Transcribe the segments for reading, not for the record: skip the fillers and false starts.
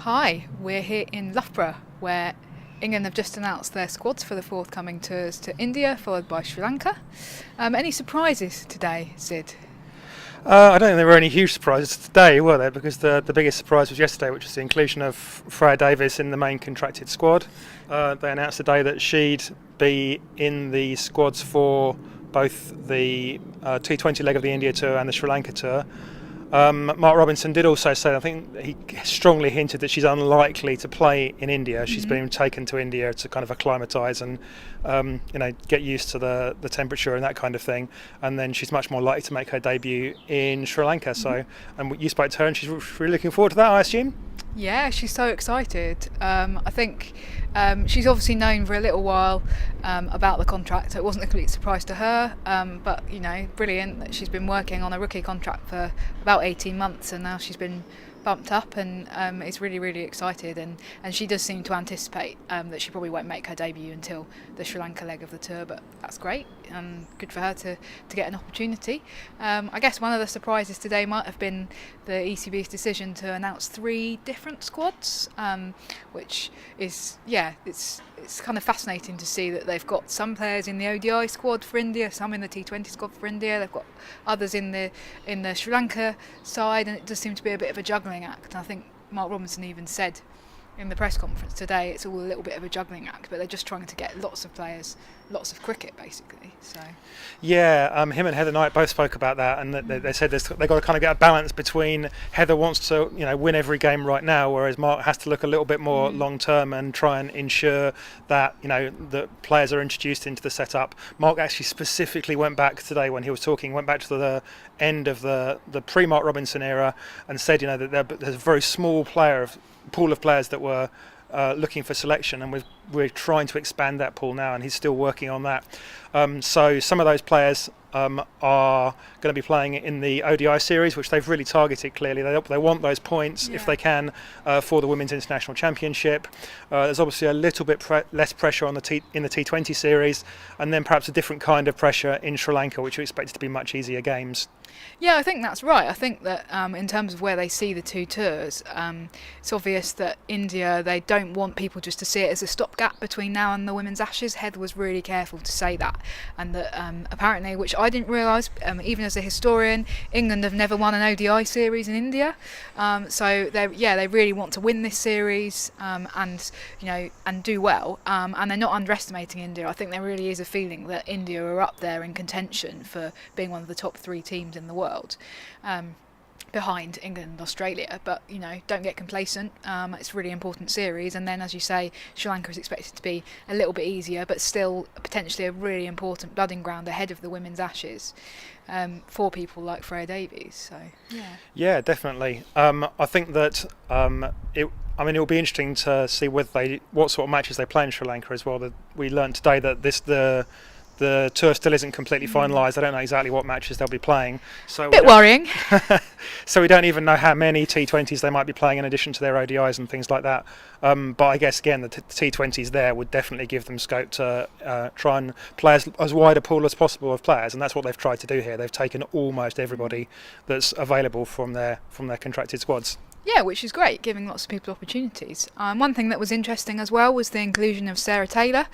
Hi, we're here in Loughborough, where England have just announced their squads for the forthcoming tours to India, followed by Sri Lanka. Any surprises today, Sid? I don't think there were any huge surprises today, were there? Because the biggest surprise was yesterday, which was the inclusion of Frith Davis in the main contracted squad. They announced today that she'd be in the squads for both the T20 leg of the India tour and the Sri Lanka tour. Mark Robinson did also say, I think he strongly hinted that she's unlikely to play in India. She's been taken to India to kind of acclimatise and get used to the temperature and that kind of thing, and then she's much more likely to make her debut in Sri Lanka. So, and you spoke to her and she's really looking forward to that, I assume? Yeah, she's so excited. I think she's obviously known for a little while about the contract, so it wasn't a complete surprise to her. But brilliant that she's been working on a rookie contract for about 18 months, and now she's been bumped up and is really, really excited. And she does seem to anticipate that she probably won't make her debut until the Sri Lanka leg of the tour, but that's great and good for her to get an opportunity. I guess one of the surprises today might have been the ECB's decision to announce 3 different squads, which is, it's kind of fascinating to see that they've got some players in the ODI squad for India, some in the T20 squad for India, they've got others in the Sri Lanka side, and it does seem to be a bit of a juggling act. I think Mark Robinson even said in the press conference today it's all a little bit of a juggling act, but they're just trying to get lots of players, lots of cricket basically. So him and Heather Knight both spoke about that, and they said they've got to kind of get a balance between Heather wants to win every game right now, whereas Mark has to look a little bit more long term and try and ensure that that players are introduced into the setup. Mark actually specifically went back today when he was talking, went back to the end of the pre-Mark Robinson era and said that there's a very small pool of players that were looking for selection, and we're trying to expand that pool now, and he's still working on that. So some of those players are going to be playing in the ODI series, which they've really targeted clearly. They want those points if they can for the Women's International Championship. There's obviously a little bit less pressure on in the T20 series, and then perhaps a different kind of pressure in Sri Lanka, which are expected to be much easier games. Yeah, I think that's right. I think that in terms of where they see the 2 tours, it's obvious that India, they don't want people just to see it as a stopgap between now and the Women's Ashes. Heather was really careful to say that, and that apparently, which I didn't realise, even as a historian, England have never won an ODI series in India. So they really want to win this series and do well. And they're not underestimating India. I think there really is a feeling that India are up there in contention for being one of the top 3 teams in the world, behind England and Australia. But don't get complacent. It's a really important series, and then, as you say, Sri Lanka is expected to be a little bit easier, but still potentially a really important blooding ground ahead of the Women's Ashes for people like Frith Davis. So yeah, definitely. I think that it will be interesting to see what sort of matches they play in Sri Lanka as well. We learned today that the tour still isn't completely finalised. I don't know exactly what matches they'll be playing. So bit worrying. So we don't even know how many T20s they might be playing in addition to their ODIs and things like that. But I guess, again, the T20s there would definitely give them scope to try and play as wide a pool as possible of players, and that's what they've tried to do here. They've taken almost everybody that's available from their contracted squads. Yeah, which is great, giving lots of people opportunities. One thing that was interesting as well was the inclusion of Sarah Taylor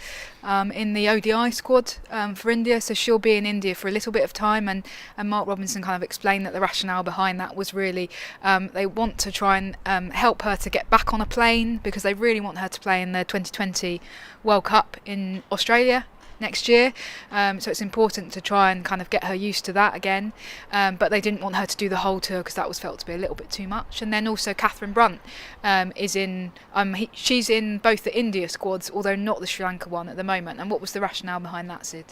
in the ODI squad for India. So she'll be in India for a little bit of time, and Mark Robinson kind of explained that the rationale behind that was really they want to try and help her to get back on a plane, because they really want her to play in the 2020 World Cup in Australia next year, so it's important to try and kind of get her used to that again, but they didn't want her to do the whole tour because that was felt to be a little bit too much. And then also Catherine Brunt is in she's in both the India squads, although not the Sri Lanka one at the moment. And what was the rationale behind that, Sid?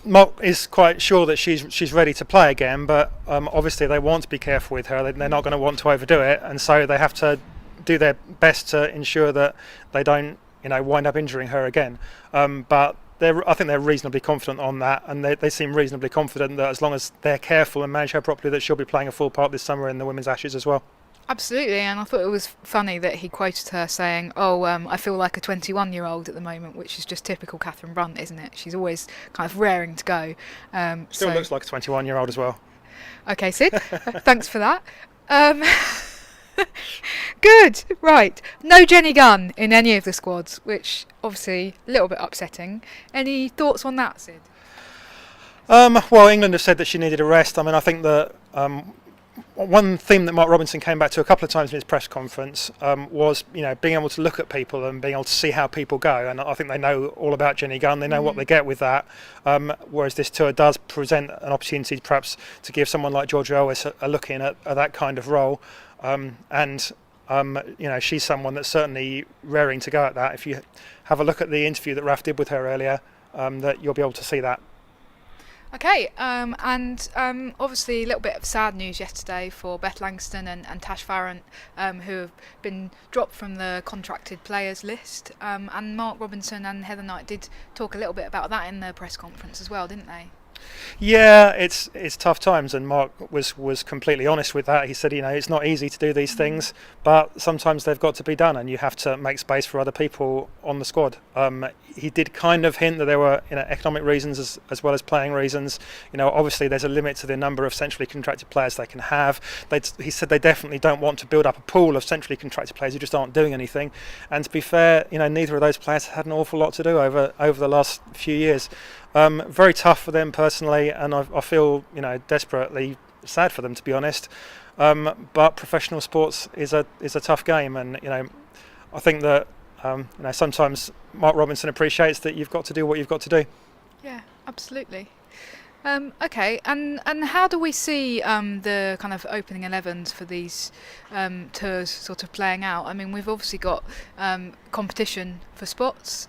Mark is quite sure that she's ready to play again, but obviously they want to be careful with her. They're not going to want to overdo it, and so they have to do their best to ensure that they don't wind up injuring her again. But I think they're reasonably confident on that, and they seem reasonably confident that as long as they're careful and manage her properly, that she'll be playing a full part this summer in the Women's Ashes as well. Absolutely, and I thought it was funny that he quoted her saying, I feel like a 21-year-old at the moment, which is just typical Catherine Brunt, isn't it? She's always kind of raring to go. Still looks like a 21-year-old as well. Okay, Sid, thanks for that. Good. Right. No Jenny Gunn in any of the squads, which obviously a little bit upsetting. Any thoughts on that, Sid? Well, England have said that she needed a rest. I mean, I think that one theme that Mark Robinson came back to a couple of times in his press conference was, being able to look at people and being able to see how people go. And I think they know all about Jenny Gunn. They know what they get with that. Whereas this tour does present an opportunity, perhaps, to give someone like Georgia Ellis a look in at that kind of role. She's someone that's certainly raring to go at that. If you have a look at the interview that Raf did with her earlier, that you'll be able to see that. Okay, obviously a little bit of sad news yesterday for Beth Langston and Tash Farrant, who have been dropped from the contracted players list. And Mark Robinson and Heather Knight did talk a little bit about that in the press conference as well, didn't they? Yeah, it's tough times, and Mark was completely honest with that. He said, it's not easy to do these things, but sometimes they've got to be done, and you have to make space for other people on the squad. He did kind of hint that there were economic reasons as well as playing reasons. Obviously there's a limit to the number of centrally contracted players they can have. He said they definitely don't want to build up a pool of centrally contracted players who just aren't doing anything. And to be fair, neither of those players had an awful lot to do over the last few years. Very tough for them personally, and I feel desperately sad for them, to be honest. But professional sports is a tough game, and I think that sometimes Mark Robinson appreciates that you've got to do what you've got to do. Yeah, absolutely. Okay, and how do we see the kind of opening 11s for these tours sort of playing out? I mean, we've obviously got competition for spots.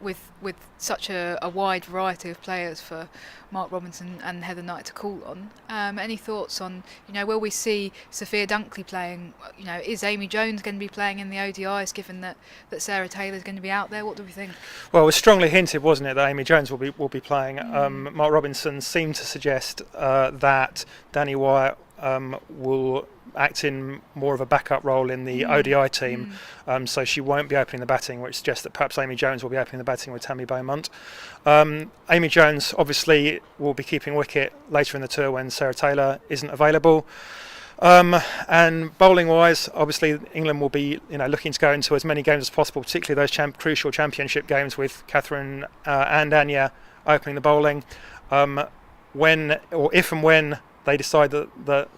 With such a wide variety of players for Mark Robinson and Heather Knight to call on. Any thoughts on, will we see Sophia Dunkley playing? Is Amy Jones going to be playing in the ODIs, given that Sarah Taylor's going to be out there? What do we think? Well, it was strongly hinted, wasn't it, that Amy Jones will be playing. Mark Robinson seemed to suggest that Danny Wyatt will act in more of a backup role in the ODI team, so she won't be opening the batting, which suggests that perhaps Amy Jones will be opening the batting with Tammy Beaumont. Amy Jones obviously will be keeping wicket later in the tour when Sarah Taylor isn't available. And bowling wise, obviously England will be looking to go into as many games as possible, particularly those crucial championship games with Catherine and Anya opening the bowling. When or if and when they decide that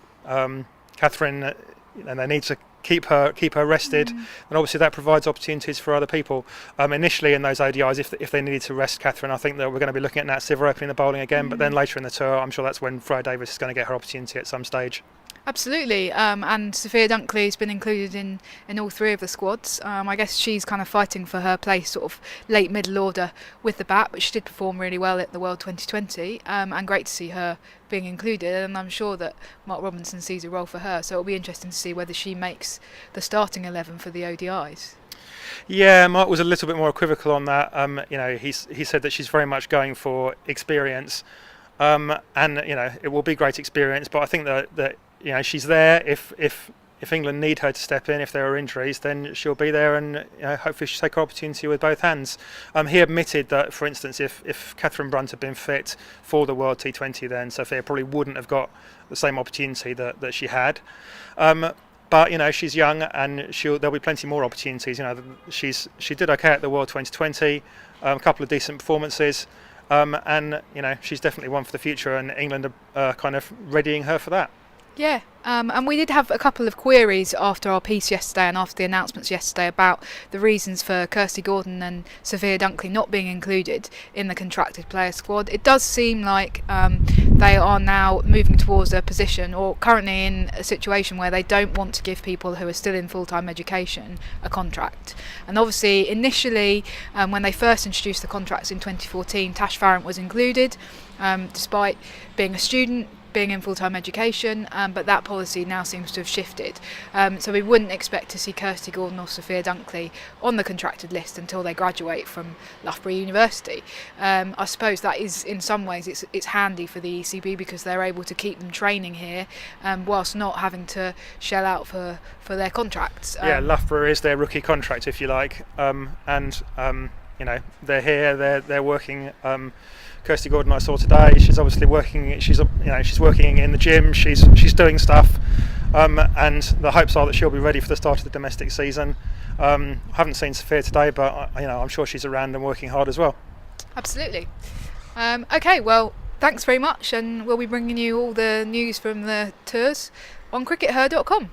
Catherine, they need to keep her rested, and obviously that provides opportunities for other people. Initially in those ODIs, if they needed to rest Catherine, I think that we're going to be looking at Nat Siver opening the bowling again. But then later in the tour, I'm sure that's when Frith Davis is going to get her opportunity at some stage. Absolutely, and Sophia Dunkley has been included in all three of the squads. I guess she's kind of fighting for her place sort of late middle order with the bat, but she did perform really well at the World 2020, and great to see her being included, and I'm sure that Mark Robinson sees a role for her, so it'll be interesting to see whether she makes the starting 11 for the ODIs. Yeah, Mark was a little bit more equivocal on that. He said that she's very much going for experience, and it will be great experience, but I think that she's there if England need her to step in, if there are injuries, then she'll be there, and hopefully she'll take her opportunity with both hands. He admitted that, for instance, if Catherine Brunt had been fit for the World T20, then Sophia probably wouldn't have got the same opportunity that she had. But she's young, and there'll be plenty more opportunities. She did okay at the World 2020, a couple of decent performances, and she's definitely one for the future, and England are kind of readying her for that. Yeah, and we did have a couple of queries after our piece yesterday and after the announcements yesterday about the reasons for Kirsty Gordon and Sophia Dunkley not being included in the contracted player squad. It does seem like they are now moving towards a position, or currently in a situation, where they don't want to give people who are still in full-time education a contract. And obviously initially when they first introduced the contracts in 2014, Tash Farrant was included despite being a student, being in full-time education, but that policy now seems to have shifted. So we wouldn't expect to see Kirsty Gordon or Sophia Dunkley on the contracted list until they graduate from Loughborough University. I suppose that is, in some ways, it's handy for the ECB because they're able to keep them training here whilst not having to shell out for their contracts. Loughborough is their rookie contract, if you like, and they're here, they're working. Kirsty Gordon I saw today. She's obviously working. She's working in the gym. She's doing stuff. and the hopes are that she'll be ready for the start of the domestic season. I haven't seen Sophia today, but I'm sure she's around and working hard as well. Absolutely. Okay, well, thanks very much, and we'll be bringing you all the news from the tours on crickether.com.